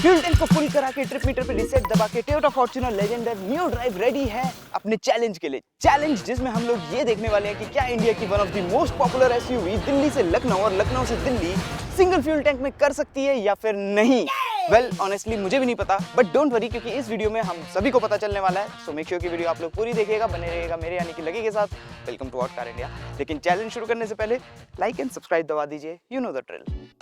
Fuel tank को full करा के ट्रिप मीटर पे रिसेट दबा के Toyota Fortuner Legender new drive ready है अपने चैलेंज के लिए। चैलेंज जिसमें हम लोग ये देखने वाले हैं कि क्या इंडिया की one of the most popular SUV Delhi से लखनऊ और लखनऊ से दिल्ली सिंगल फ्यूल टैंक में कर सकती है या फिर नहीं। वेल ऑनेस्टली मुझे भी नहीं पता, बट डोंट वरी क्योंकि इस वीडियो में हम सभी को पता चलने वाला है। सो मेक श्योर कि वीडियो आप लोग पूरी देखिएगा, बने रहिएगा मेरे यानी कि लगी के साथ। Welcome to what car India. लेकिन चैलेंज शुरू करने से पहले लाइक एंड सब्सक्राइब दबा दीजिए, you know the drill.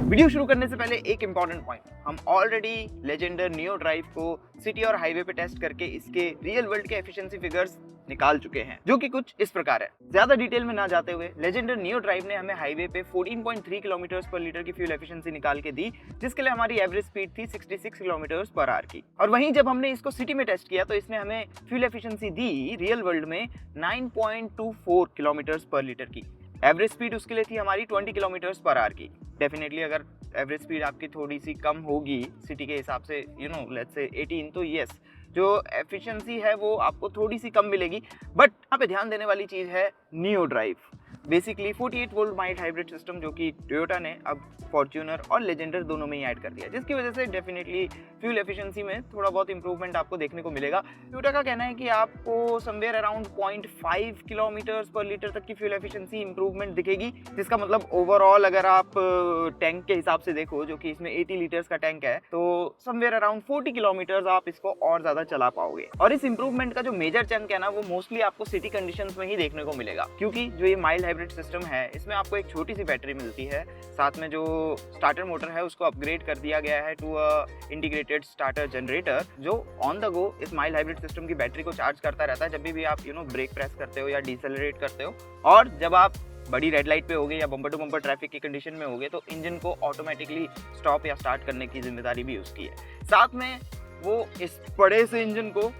Video शुरू करने से पहले एक इंपॉर्टेंट पॉइंट, हम ऑलरेडी लेजेंडर नियो ड्राइव को सिटी और हाईवे पे टेस्ट करके इसके रियल वर्ल्ड के एफिशिएंसी फिगर्स निकाल चुके हैं, जो कि कुछ इस प्रकार है। ज्यादा डिटेल में ना जाते हुए लेजेंडर नियो ड्राइव ने हमें हाईवे पे 14.3 किलोमीटर पर लीटर की फ्यूल एफिशिएंसी निकाल के दी, जिसके लिए हमारी एवरेज स्पीड थी 66 किलोमीटर पर आवर की। और वहीं जब हमने इसको सिटी में टेस्ट किया तो इसने हमें फ्यूल एफिशिएंसी दी रियल वर्ल्ड में 9.24 किलोमीटर पर लीटर की। एवरेज स्पीड उसके लिए थी हमारी 20 किलोमीटर पर आवर की। डेफिनेटली अगर एवरेज स्पीड आपकी थोड़ी सी कम होगी सिटी के हिसाब से, यू नो लेट्स से 18, तो यस जो एफिशिएंसी है वो आपको थोड़ी सी कम मिलेगी। बट यहाँ पे ध्यान देने वाली चीज़ है neo drive. Basically 48 volt mild hybrid system जो कि टोयोटा ने अब फॉर्च्यूनर और लेजेंडर दोनों में ही ऐड कर दिया, जिसकी वजह से डेफिनेटली फ्यूल एफिशिएंसी में थोड़ा बहुत इंप्रूवमेंट आपको देखने को मिलेगा। टोयोटा का कहना है कि आपको समवेयर अराउंड 0.5 किलोमीटर पर लीटर तक की फ्यूल एफिशिएंसी इंप्रूवमेंट दिखेगी, जिसका मतलब ओवरऑल अगर आप टैंक के हिसाब से देखो, जो कि इसमें 80 लीटर्स का टैंक है, तो समवेयर अराउंड 40 किलोमीटर आप इसको और ज्यादा चला पाओगे। और इस इंप्रूवमेंट का जो मेजर चंक है ना, वो मोस्टली आपको सिटी कंडीशंस में ही देखने को मिलेगा, क्योंकि जो ये माइल्ड हाइब्रिड सिस्टम है इसमें आपको एक छोटी सी बैटरी मिलती है, साथ में जो स्टार्टर मोटर है उसको अपग्रेड कर दिया गया है टू इंटीग्रेटेड स्टार्टर जनरेटर, जो ऑन द गो इस माइल्ड हाइब्रिड सिस्टम की बैटरी को चार्ज करता रहता है जब भी आप ब्रेक प्रेस करते हो या डिसेलरेट करते हो। और जब आप बड़ी रेड लाइट पे होगे या बम्पर टू बम्पर ट्रैफिक की कंडीशन में होगे तो इंजन को ऑटोमेटिकली स्टॉप या स्टार्ट करने की जिम्मेदारी भी उसकी है। साथ में वो इस बड़े से इंजन को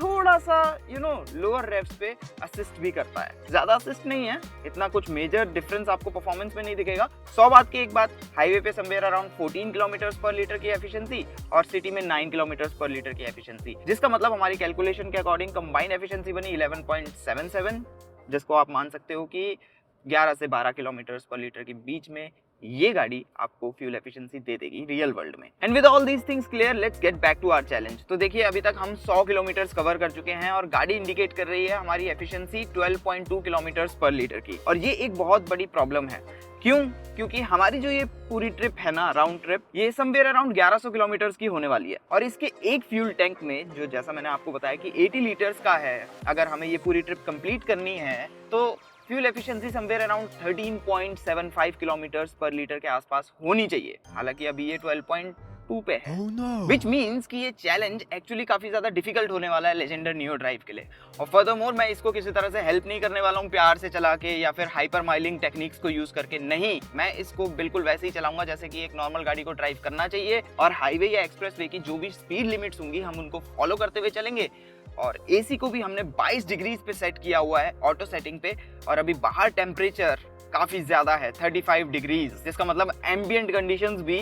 थोड़ा सा लोअर रेव्स पे असिस्ट भी करता है। ज्यादा असिस्ट नहीं है, इतना कुछ मेजर डिफरेंस आपको परफॉर्मेंस में नहीं दिखेगा। 100 बात की एक बात, हाईवे पे समवेयर अराउंड 14 किलोमीटर पर लीटर की एफिशिएंसी और सिटी में 9 किलोमीटर पर लीटर की एफिशिएंसी, जिसका मतलब हमारी कैलकुलेशन के अकॉर्डिंग कंबाइंड एफिशिएंसी बनी 11.77, जिसको आप मान सकते हो कि 11 से 12 किलोमीटर पर लीटर के बीच में ये गाड़ी आपको फ्यूल एफिशिएंसी दे देगी रियल वर्ल्ड में। And with all these things clear, let's get back to our challenge. तो देखिए अभी तक हम 100 किलोमीटर कवर कर चुके हैं और गाड़ी इंडिकेट कर रही है हमारी एफिशिएंसी 12.2 किलोमीटर पर लीटर की। और ये एक बहुत बड़ी प्रॉब्लम है। क्यों? क्योंकि हमारी जो ये पूरी ट्रिप है ना, राउंड ट्रिप, ये समवेयर अराउंड 1100 किलोमीटर की होने वाली है। और इसके एक फ्यूल टैंक में, जो जैसा मैंने आपको बताया कि 80 लीटर्स का है, अगर हमें ये पूरी ट्रिप कंप्लीट करनी है तो fuel efficiency somewhere around 13.75 kilometre पर लीटर के आसपास होनी चाहिए। हालांकि अभी ये 12.2 पे है, विच मीन्स कि ये चैलेंज एक्चुअली काफी ज्यादा डिफिकल्ट होने वाला है लेजेंडर नियो ड्राइव के लिए। और फर्दरमोर मैं इसको किसी तरह से हेल्प नहीं करने वाला हूँ प्यार से चला के या फिर हाइपर माइलिंग टेक्निक्स को यूज करके, नहीं, मैं इसको बिल्कुल वैसे ही चलाऊंगा जैसे कि एक नॉर्मल गाड़ी को ड्राइव करना चाहिए। और हाईवे या एक्सप्रेस वे की जो भी स्पीड लिमिट्स होंगी हम उनको फॉलो करते हुए चलेंगे। और एसी को भी हमने 22 डिग्रीज पे सेट किया हुआ है ऑटो सेटिंग पे, और अभी बाहर टेम्परेचर काफी ज्यादा है 35 डिग्रीज, जिसका मतलब एम्बिएंट कंडीशंस भी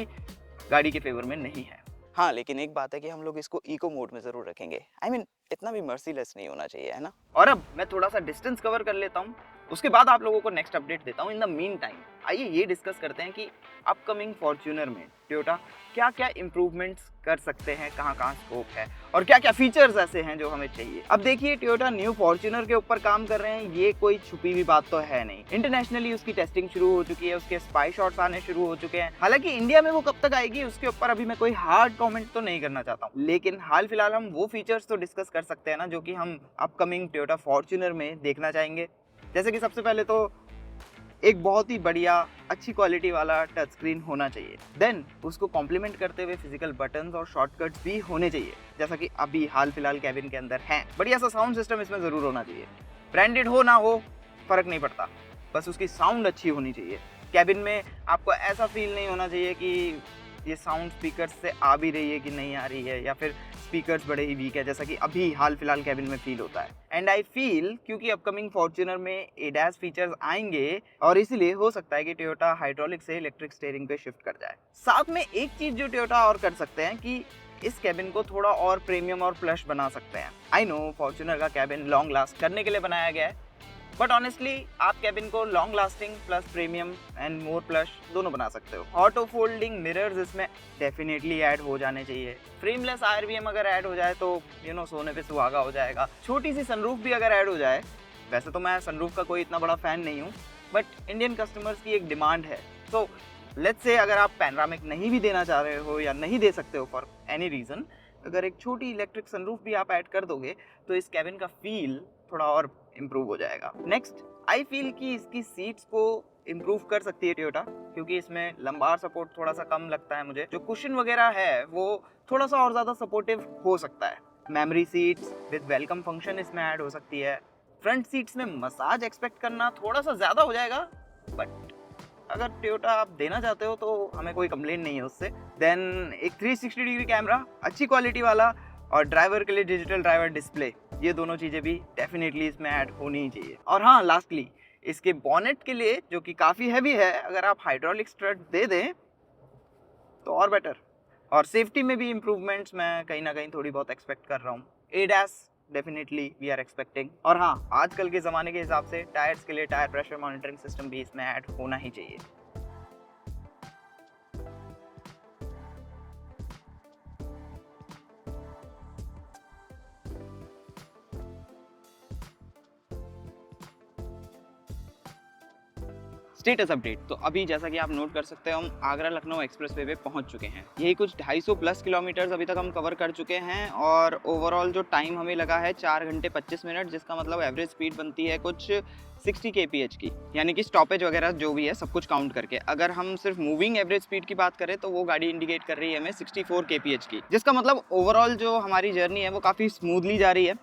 गाड़ी के फेवर में नहीं है। हाँ, लेकिन एक बात है कि हम लोग इसको इको मोड में जरूर रखेंगे। I mean, इतना भी मर्सीलेस नहीं होना चाहिए, है ना। और अब मैं थोड़ा सा डिस्टेंस कवर कर लेता हूँ, उसके बाद आप लोगों को नेक्स्ट अपडेट देता हूँ। इन द मीन टाइम आइए ये डिस्कस करते हैं कि अपकमिंग फॉर्च्यूनर में टोयोटा क्या क्या इंप्रूवमेंट्स कर सकते हैं, कहाँ कहाँ स्कोप है और क्या क्या फीचर्स ऐसे हैं जो हमें चाहिए। अब देखिए, टोयोटा न्यू फॉर्च्यूनर के ऊपर काम कर रहे हैं, ये कोई छुपी हुई बात तो है नहीं। इंटरनेशनली उसकी टेस्टिंग शुरू हो चुकी है, उसके स्पाई शॉट्स आने शुरू हो चुके हैं। हालांकि इंडिया में वो कब तक आएगी उसके ऊपर अभी मैं कोई हार्ड कॉमेंट तो नहीं करना चाहता हूँ, लेकिन हाल फिलहाल हम वो फीचर्स तो डिस्कस कर सकते हैं ना जो कि हम अपकमिंग टोयोटा फॉर्च्यूनर में देखना चाहेंगे। जैसे कि सबसे पहले तो एक बहुत ही बढ़िया अच्छी क्वालिटी वाला टच स्क्रीन होना चाहिए। देन उसको कॉम्प्लीमेंट करते हुए फिजिकल बटन्स और शॉर्टकट्स भी होने चाहिए, जैसा कि अभी हाल फिलहाल कैबिन के अंदर है। बढ़िया सा साउंड सिस्टम इसमें जरूर होना चाहिए। ब्रांडेड हो ना हो फर्क नहीं पड़ता, बस उसकी साउंड अच्छी होनी चाहिए। कैबिन में आपको ऐसा फील नहीं होना चाहिए कि ये साउंड स्पीकर से आ भी रही है कि नहीं आ रही है, या फिर स्पीकर्स बड़े ही वीक है, जैसा कि अभी हाल फिलहाल कैबिन में फील होता है। एंड आई फील क्योंकि अपकमिंग फॉर्च्यूनर में एडैस फीचर्स आएंगे और इसीलिए हो सकता है कि टोयोटा हाइड्रोलिक से इलेक्ट्रिक स्टीयरिंग पे शिफ्ट कर जाए। साथ में एक चीज जो टोयोटा और कर सकते हैं कि इस कैबिन को थोड़ा और प्रीमियम और प्लश बना सकते हैं। आई नो फॉर्च्यूनर का कैबिन लॉन्ग लास्ट करने के लिए बनाया गया है, बट ऑनेस्टली आप कैबिन को long lasting plus premium and more plus दोनों बना सकते हो। ऑटो फोल्डिंग मिरर्स इसमें डेफिनेटली ऐड हो जाने चाहिए। फ्रेमलेस आरवीएम अगर ऐड हो जाए तो सोने पे सुहागा हो जाएगा। छोटी सी सनरूफ भी अगर ऐड हो जाए, वैसे तो मैं सनरूफ का कोई इतना बड़ा फैन नहीं हूँ, बट इंडियन कस्टमर्स की एक डिमांड है। तो लेट्स से अगर आप पैनोरामिक नहीं भी देना चाह रहे हो या नहीं दे सकते हो फॉर एनी रीज़न, अगर एक छोटी इलेक्ट्रिक सनरूफ भी आप ऐड कर दोगे तो इस कैबिन का फील थोड़ा और इम्प्रूव हो जाएगा। नेक्स्ट, आई फील कि इसकी सीट्स को इम्प्रूव कर सकती है टोयोटा, क्योंकि इसमें लंबार सपोर्ट थोड़ा सा कम लगता है मुझे। जो कुशन वगैरह है वो थोड़ा सा और ज़्यादा सपोर्टिव हो सकता है। Memory seats with welcome function इसमें ऐड हो सकती है। फ्रंट सीट्स में मसाज एक्सपेक्ट करना थोड़ा सा ज़्यादा हो जाएगा, बट अगर टोयोटा आप देना चाहते हो तो हमें कोई कंप्लेन नहीं है उससे। देन एक 360 डिग्री कैमरा अच्छी क्वालिटी वाला और ड्राइवर के लिए डिजिटल ड्राइवर डिस्प्ले, ये दोनों चीज़ें भी डेफिनेटली इसमें ऐड होनी ही चाहिए। और हाँ, लास्टली इसके बॉनेट के लिए, जो कि काफ़ी हैवी है, अगर आप हाइड्रोलिक स्ट्रट दे दें तो और बेटर। और सेफ्टी में भी इम्प्रूवमेंट्स मैं कहीं ना कहीं थोड़ी बहुत एक्सपेक्ट कर रहा हूँ। ADAS definitely we are expecting. और हाँ, आजकल के ज़माने के हिसाब से टायर्स के लिए टायर प्रेशर मॉनिटरिंग सिस्टम भी इसमें ऐड होना ही चाहिए। स्टेटस अपडेट, तो अभी जैसा कि आप नोट कर सकते हो, हम आगरा लखनऊ एक्सप्रेसवे पे पहुंच चुके हैं। यही कुछ 250 प्लस किलोमीटर्स अभी तक हम कवर कर चुके हैं और ओवरऑल जो टाइम हमें लगा है 4 घंटे 25 मिनट, जिसका मतलब एवरेज स्पीड बनती है कुछ 60 kph की, यानी कि स्टॉपेज वगैरह जो भी है सब कुछ काउंट करके। अगर हम सिर्फ मूविंग एवरेज स्पीड की बात करें तो वो गाड़ी इंडिकेट कर रही है हमें 64 kph की, जिसका मतलब ओवरऑल जो हमारी जर्नी है वो काफ़ी स्मूथली जा रही है।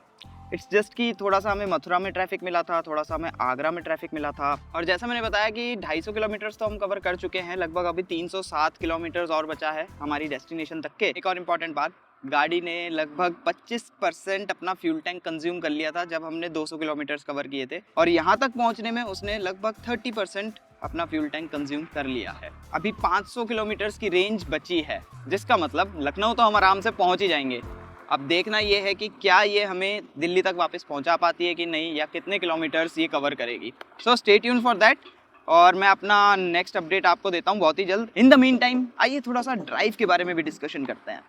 इट्स जस्ट कि थोड़ा सा हमें मथुरा में ट्रैफिक मिला था, थोड़ा सा हमें आगरा में ट्रैफिक मिला था। और जैसा मैंने बताया कि 250 किलोमीटर्स तो हम कवर कर चुके हैं, लगभग अभी 307 किलोमीटर्स और बचा है हमारी डेस्टिनेशन तक के। एक और इम्पॉर्टेंट बात, गाड़ी ने लगभग 25% अपना फ्यूल टैंक कंज्यूम कर लिया था जब हमने 200 किलोमीटर्स कवर किए थे, और यहाँ तक पहुँचने में उसने लगभग 30% अपना फ्यूल टैंक कंज्यूम कर लिया है। अभी 500 किलोमीटर्स की रेंज बची है, जिसका मतलब लखनऊ तो हम आराम से पहुँच ही जाएंगे। अब देखना ये है कि क्या ये हमें दिल्ली तक वापस पहुंचा पाती है कि नहीं, या कितने किलोमीटर्स ये कवर करेगी। So stay tune for that, और मैं अपना नेक्स्ट अपडेट आपको देता हूं बहुत ही जल्द। इन द मीन टाइम आइए थोड़ा सा ड्राइव के बारे में भी डिस्कशन करते हैं।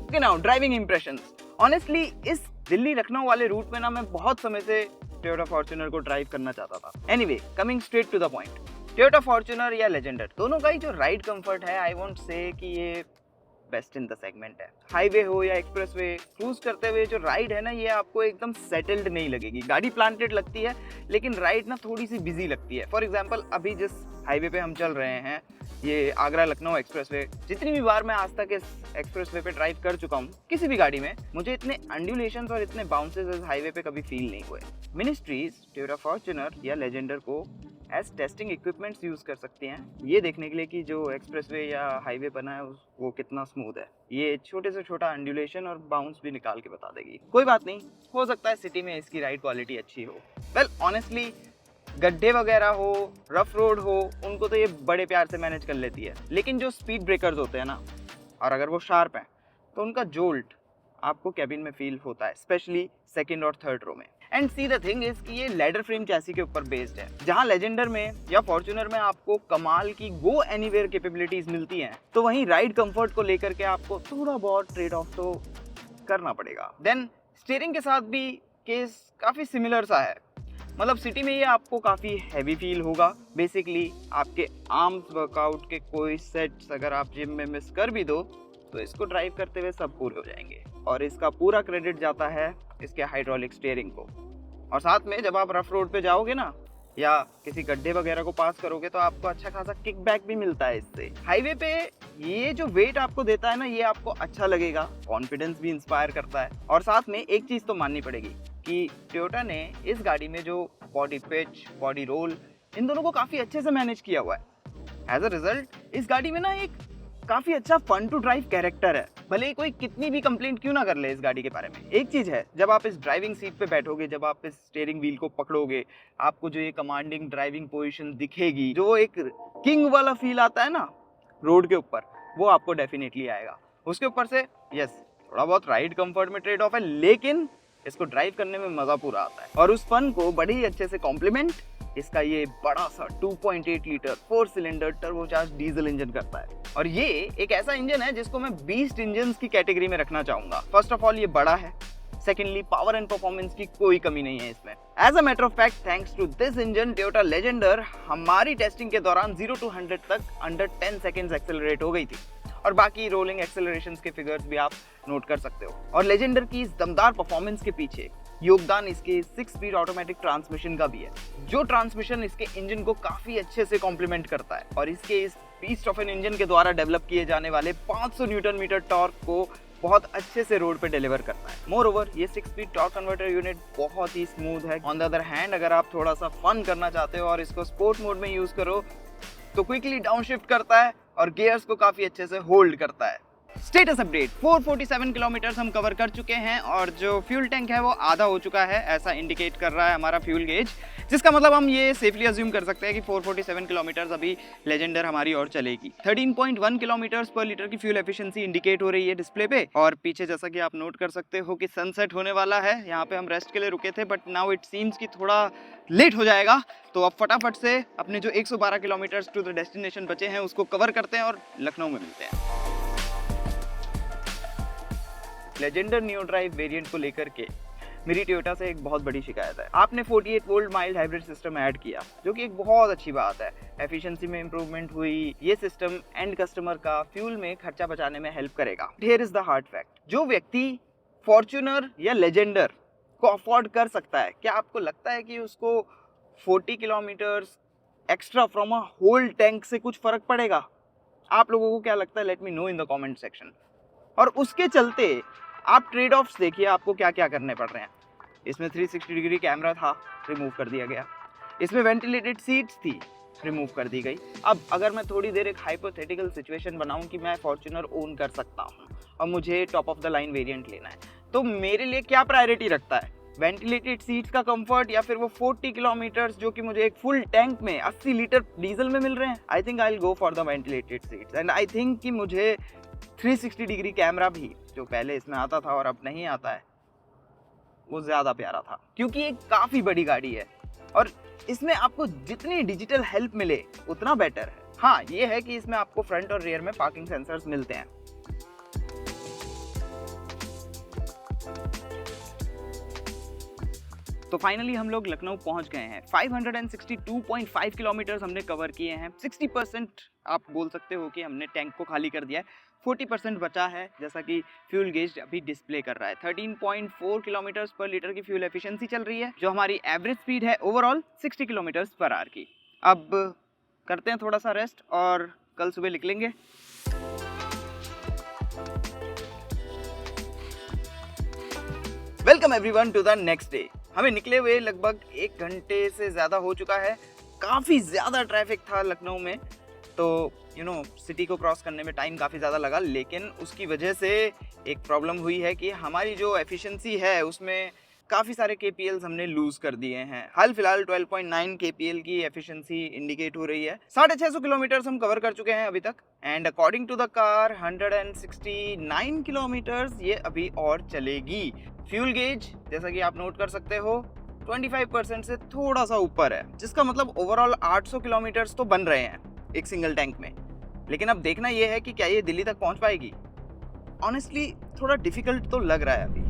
Okay, now driving impressions. Honestly इस दिल्ली लखनऊ वाले रूट में ना मैं बहुत समय से टोयोटा फॉर्च्यूनर को ड्राइव करना चाहता था। Anyway, coming straight to the point, Toyota Fortuner या लेजेंडर, दोनों का ही जो राइड कंफर्ट है, आई वोंट से कि ये बेस्ट इन द सेगमेंट है। हाईवे हो या एक्सप्रेसवे, क्रूज करते हुए जो राइड है ना, ये आपको एकदम सेटल्ड नहीं लगेगी। गाड़ी प्लांटेड लगती है लेकिन राइड ना थोड़ी सी बिजी लगती है। फॉर एग्जांपल, अभी जिस हाईवे पे हम चल रहे हैं, ये आगरा लखनऊ एक्सप्रेसवे, जितनी भी बार मैं आज तक इस एक्सप्रेसवे पे ड्राइव कर चुका हूँ किसी भी गाड़ी में, मुझे इतने अंडुलेशंस और इतने बाउंसेस इस हाईवे पे कभी फील नहीं हुए। मिनिस्ट्रीज टोयोटा फॉर्च्यूनर या लेजेंडर को एज टेस्टिंग इक्विपमेंट्स यूज कर सकती हैं, ये देखने के लिए कि जो एक्सप्रेसवे या हाईवे बना है वो कितना स्मूथ है। ये छोटे से छोटा अंडुलेशन और बाउंस भी निकाल के बता देगी। कोई बात नहीं, हो सकता है सिटी में इसकी राइड क्वालिटी अच्छी हो। वेल, ऑनेस्टली गड्ढे वगैरह हो, रफ रोड हो, उनको तो ये बड़े प्यार से मैनेज कर लेती है। लेकिन जो स्पीड ब्रेकर्स होते हैं ना, और अगर वो शार्प हैं, तो उनका जोल्ट आपको कैबिन में फील होता है, स्पेशली सेकंड और थर्ड रो में। And see the thing is कि ये लेडर फ्रेम चैसी के ऊपर बेस्ड है। जहां लेजेंडर में या फॉर्च्यूनर में आपको कमाल की गो एनीवेयर कैपेबिलिटीज मिलती हैं, तो वहीं राइड कंफर्ट को लेकर के आपको थोड़ा बहुत ट्रेड ऑफ तो करना पड़ेगा। देन स्टीयरिंग के साथ भी केस काफ़ी सिमिलर सा है। मतलब सिटी में ये आपको काफ़ी हैवी फील होगा। बेसिकली आपके आर्म्स वर्कआउट के कोई सेट्स अगर आप जिम में मिस कर भी दो तो इसको ड्राइव करते हुए सब पूरे हो जाएंगे। और इसका पूरा क्रेडिट जाता है इसके हाइड्रोलिक स्टीयरिंग को। और साथ में जब आप रफ रोड पे जाओगे ना, या किसी गड्ढे वगैरह को पास करोगे, तो आपको अच्छा खासा किक बैक भी मिलता है इससे। हाईवे पे ये जो वेट आपको देता है ना, ये आपको अच्छा लगेगा, कॉन्फिडेंस भी इंस्पायर करता है। और साथ में एक चीज़ तो माननी पड़ेगी कि टोयोटा ने इस गाड़ी में जो बॉडी पिच, बॉडी रोल, इन दोनों को काफ़ी अच्छे से मैनेज किया हुआ है। एज अ रिजल्ट इस गाड़ी में ना एक काफ़ी अच्छा फन टू ड्राइव कैरेक्टर है। भले ही कोई कितनी भी कंप्लेंट क्यों ना कर ले इस गाड़ी के बारे में, एक चीज़ है, जब आप इस ड्राइविंग सीट पे बैठोगे, जब आप इस स्टीयरिंग व्हील को पकड़ोगे, आपको जो ये कमांडिंग ड्राइविंग पोजीशन दिखेगी, जो एक किंग वाला फील आता है ना, रोड के ऊपर, वो आपको डेफिनेटली आएगा। उसके ऊपर से यस, थोड़ा बहुत राइड कंफर्ट में ट्रेड ऑफ है, लेकिन इसको ड्राइव करने में मजा पूरा आता है। और उस फन को बड़े ही अच्छे से कॉम्प्लीमेंट इसका ये बड़ा सा 2.8 litre 4 cylinder turbocharge diesel engine करता है। और ये एक ऐसा इंजन है जिसको मैं बीस्ट इंजन्स की कैटेगरी में रखना चाहूंगा। फर्स्ट ऑफ ऑल ये बड़ा है, सेकेंडली पावर एंड परफॉर्मेंस की कोई कमी नहीं है इसमें। As a matter of fact, thanks to this engine Toyota Legender हमारी टेस्टिंग के दौरान 0 to 100 तक अंडर 10 सेकेंड्स एक्सेलरेट हो गई थी। और बाकी रोलिंग एक्सेलरेशंस के फिगर्स भी आप नोट कर सकते हो। और लेजेंडर की इस दमदार परफॉर्मेंस के पीछे योगदान इसके 6 स्पीड ऑटोमेटिक ट्रांसमिशन का भी है, जो ट्रांसमिशन इसके इंजन को काफी अच्छे से कॉम्प्लीमेंट करता है और इसके इस बीस्ट ऑफ एन इंजन के द्वारा डेवलप किए जाने वाले 500 न्यूटन मीटर टॉर्क को बहुत अच्छे से रोड पे डिलीवर करता है। मोर ओवर ये 6 स्पीड टॉर्क कन्वर्टर यूनिट बहुत ही स्मूथ है। ऑन द अदर हैंड, अगर आप थोड़ा सा फन करना चाहते हो और इसको स्पोर्ट मोड में यूज करो तो क्विकली डाउन शिफ्ट करता है और गियर्स को काफी अच्छे से होल्ड करता है। स्टेटस अपडेट, 447 किलोमीटर हम कवर कर चुके हैं और जो फ्यूल टैंक है वो आधा हो चुका है, ऐसा इंडिकेट कर रहा है हमारा फ्यूल गेज, जिसका मतलब हम ये सेफली अज्यूम कर सकते हैं कि 447 किलोमीटर अभी लेजेंडर हमारी और चलेगी। 13.1 किलोमीटर पर लीटर की फ्यूल एफिशिएंसी इंडिकेट हो रही है डिस्प्ले पे। और पीछे जैसा कि आप नोट कर सकते हो कि सनसेट होने वाला है। यहाँ पे हम रेस्ट के लिए रुके थे, बट नाउ इट सीम्स कि थोड़ा लेट हो जाएगा, तो अब फटाफट से अपने जो 112 किलोमीटर टू द डेस्टिनेशन बचे हैं उसको कवर करते हैं और लखनऊ में मिलते हैं। लेजेंडर नियो ड्राइव वेरिएंट को लेकर के मेरी टोयोटा से एक बहुत बड़ी शिकायत है। आपने 48 volt mild hybrid system add किया, जो कि एक बहुत अच्छी बात है। एफिशिएंसी में इंप्रूवमेंट हुई। ये सिस्टम एंड कस्टमर का फ्यूल में खर्चा बचाने में हेल्प करेगा। Here is the hard fact, जो व्यक्ति फॉर्च्यूनर या लेजेंडर को अफोर्ड कर सकता है, क्या आपको लगता है कि उसको 40 kilometre extra from a whole tank से कुछ फर्क पड़ेगा? आप लोगों को क्या लगता है? Let me know in the comment section. और उसके चलते आप ट्रेड ऑफ्स देखिए, आपको क्या क्या करने पड़ रहे हैं। इसमें 360 डिग्री कैमरा था, रिमूव कर दिया गया। इसमें वेंटिलेटेड सीट्स थी, रिमूव कर दी गई। अब अगर मैं थोड़ी देर एक हाइपोथेटिकल सिचुएशन बनाऊं कि मैं फॉर्च्यूनर ओन कर सकता हूं और मुझे top of the line variant लेना है, तो मेरे लिए क्या प्रायोरिटी रखता है? वेंटिलेटेड सीट्स का कंफर्ट या फिर वो 40 किलोमीटर जो कि मुझे एक फुल टैंक में 80 लीटर डीजल में मिल रहे हैं? I think I will go for the ventilated seats. And I think कि मुझे 360 डिग्री कैमरा भी, जो पहले इसमें आता था और अब नहीं आता है, वो ज़्यादा प्यारा था, क्योंकि ये काफ़ी बड़ी गाड़ी है और इसमें आपको जितनी डिजिटल हेल्प मिले उतना बेटर है। हाँ, ये है कि इसमें आपको फ्रंट और रियर में पार्किंग सेंसर्स मिलते हैं। तो फाइनली हम लोग लखनऊ पहुंच गए हैं। 562.5 किलोमीटर हमने कवर किए हैं। 60% आप बोल सकते हो कि हमने टैंक को खाली कर दिया है। 40% बचा है, जैसा कि फ्यूल गेज अभी डिस्प्ले कर रहा है। 13.4 किलोमीटर पर लीटर की फ्यूल एफिशिएंसी चल रही है, जो हमारी एवरेज स्पीड है ओवरऑल 60 किलोमीटर पर आवर की। अब करते हैं थोड़ा सा रेस्ट और कल सुबह निकलेंगे। Welcome everyone to the next day. हमें निकले हुए लगभग 1 घंटे से ज़्यादा हो चुका है। काफ़ी ज़्यादा ट्रैफिक था लखनऊ में, तो सिटी को क्रॉस करने में टाइम काफ़ी ज़्यादा लगा। लेकिन उसकी वजह से एक प्रॉब्लम हुई है कि हमारी जो एफिशिएंसी है उसमें काफ़ी सारे KPLs हमने लूज़ कर दिए हैं। हाल फिलहाल 12.9 KPL की एफिशिएंसी इंडिकेट हो रही है। 650 किलोमीटर हम कवर कर चुके हैं अभी तक। And according to the car 169 kilometre ये अभी और चलेगी। फ्यूल गेज जैसा कि आप नोट कर सकते हो 25% से थोड़ा सा ऊपर है, जिसका मतलब ओवरऑल 800 किलोमीटर तो बन रहे हैं एक सिंगल टैंक में। लेकिन अब देखना यह है कि क्या ये दिल्ली तक पहुंच पाएगी। ऑनेस्टली थोड़ा डिफिकल्ट तो लग रहा है अभी।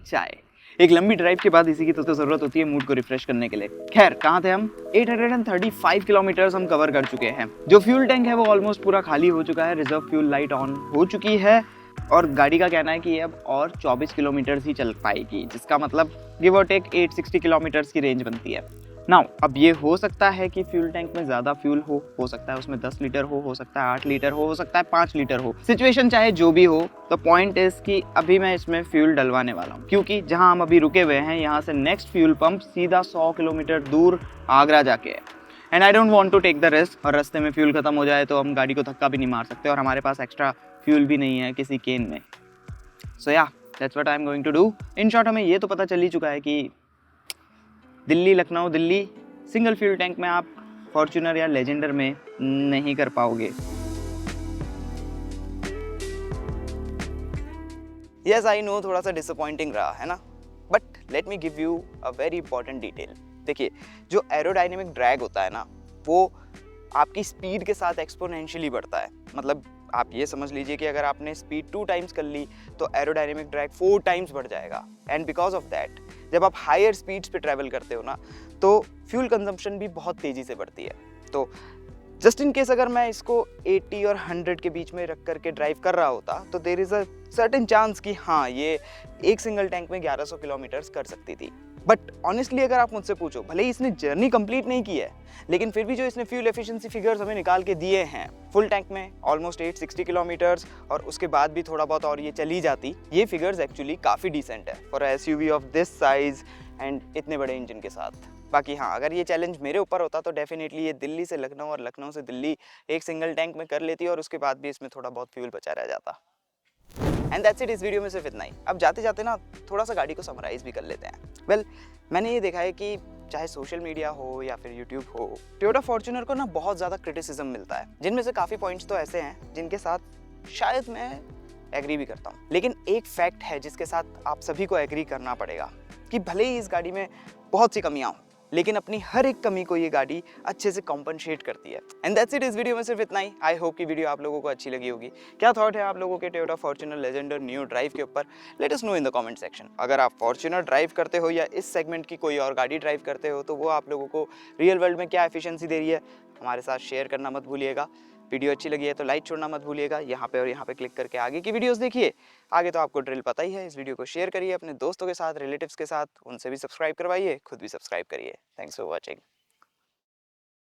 चाय, एक लंबी ड्राइव के बाद इसी की तो जरूरत होती है मूड को रिफ्रेश करने के लिए। खैर, कहाँ थे हम? 835 किलोमीटर हम कवर कर चुके हैं। जो फ्यूल टैंक है वो ऑलमोस्ट पूरा खाली हो चुका है। रिजर्व फ्यूल लाइट ऑन हो चुकी है और गाड़ी का कहना है कि ये अब और 24 किलोमीटर ही चल पाएगी, जिसका मतलब गिव और टेक 860 किलोमीटर की रेंज बनती है। नाउ अब ये हो सकता है कि फ्यूल टैंक में ज़्यादा फ्यूल हो सकता है उसमें 10 लीटर हो सकता है 8 लीटर हो सकता है 5 लीटर हो। सिचुएशन चाहे जो भी हो, तो पॉइंट इज कि अभी मैं इसमें फ्यूल डलवाने वाला हूँ, क्योंकि जहाँ हम अभी रुके हुए हैं यहाँ से नेक्स्ट फ्यूल पंप सीधा 100 किलोमीटर दूर आगरा जाके है। And I don't want to take the risk, और रास्ते में फ्यूल खत्म हो जाए तो हम गाड़ी को धक्का भी नहीं मार सकते और हमारे पास एक्स्ट्रा फ्यूल भी नहीं है किसी केन में। So yeah that's what I am going to do. In short, हमें ये तो पता चल ही चुका है कि Delhi Lucknow Delhi single fuel tank में आप फॉर्च्यूनर या लेजेंडर में नहीं कर पाओगे। यस आई नो, थोड़ा सा डिसअपॉइंटिंग रहा है ना, but let me give you a very important detail. देखिए, जो एरोडायनेमिक ड्रैग होता है ना, वो आपकी स्पीड के साथ एक्सपोनेंशियली बढ़ता है। मतलब आप ये समझ लीजिए कि अगर आपने स्पीड 2 टाइम्स कर ली तो एरोडायनेमिक ड्रैग 4 टाइम्स बढ़ जाएगा। एंड बिकॉज ऑफ दैट, जब आप हायर स्पीड्स पे ट्रैवल करते हो ना, तो फ्यूल कंजम्पशन भी बहुत तेज़ी से बढ़ती है। तो जस्ट इन केस अगर मैं इसको 80 और 100 के बीच में रख करके ड्राइव कर रहा होता, तो there is a certain chance कि हाँ, ये एक सिंगल टैंक में 1100 किलोमीटर्स कर सकती थी। बट ऑनेस्टली अगर आप मुझसे पूछो, भले ही इसने जर्नी कंप्लीट नहीं की है, लेकिन फिर भी जो इसने फ्यूल एफिशिएंसी फिगर्स हमें निकाल के दिए हैं, फुल टैंक में ऑलमोस्ट 860 किलोमीटर्स, और उसके बाद भी थोड़ा बहुत और ये चली जाती, ये फिगर्स एक्चुअली काफ़ी डिसेंट है for SUV of this size and इतने बड़े इंजन के साथ। बाकी हाँ, अगर ये चैलेंज मेरे ऊपर होता तो डेफिनेटली ये दिल्ली से लखनऊ और लखनऊ से दिल्ली एक सिंगल टैंक में कर लेती, और उसके बाद भी इसमें थोड़ा बहुत फ्यूल बचा रह जाता। एंड दैट्स इट, इस वीडियो में सिर्फ इतना ही। अब जाते जाते ना थोड़ा सा गाड़ी को समराइज भी कर लेते हैं। वेल, मैंने ये देखा है कि चाहे सोशल मीडिया हो या फिर यूट्यूब हो, टोयोटा फॉर्च्यूनर को ना बहुत ज़्यादा क्रिटिसिज्म मिलता है, जिनमें से काफ़ी पॉइंट्स तो ऐसे हैं जिनके साथ शायद मैं एग्री भी करता हूँ। लेकिन एक फैक्ट है जिसके साथ आप सभी को एग्री करना पड़ेगा, कि भले ही इस गाड़ी में बहुत सी कमियां हों, लेकिन अपनी हर एक कमी को ये गाड़ी अच्छे से कॉम्पनसेट करती है। एंड दैट्स इट, इस वीडियो में सिर्फ इतना ही। आई होप कि वीडियो आप लोगों को अच्छी लगी होगी। क्या थॉट है आप लोगों के Toyota Fortuner Legender new drive के ऊपर? Let us know in the comment section. अगर आप फॉर्च्यूनर ड्राइव करते हो या इस सेगमेंट की कोई और गाड़ी ड्राइव करते हो, तो वो आप लोगों को रियल वर्ल्ड में क्या एफिशिएंसी दे रही है, हमारे साथ शेयर करना मत भूलिएगा। वीडियो अच्छी लगी है तो लाइक छोड़ना मत भूलिएगा। यहाँ पे और यहाँ पे क्लिक करके आगे की वीडियोस देखिए। आगे तो आपको ड्रिल पता ही है। इस वीडियो को शेयर करिए अपने दोस्तों के साथ, रिलेटिव्स के साथ, उनसे भी सब्सक्राइब करवाइए, खुद भी सब्सक्राइब करिए। Thanks for watching.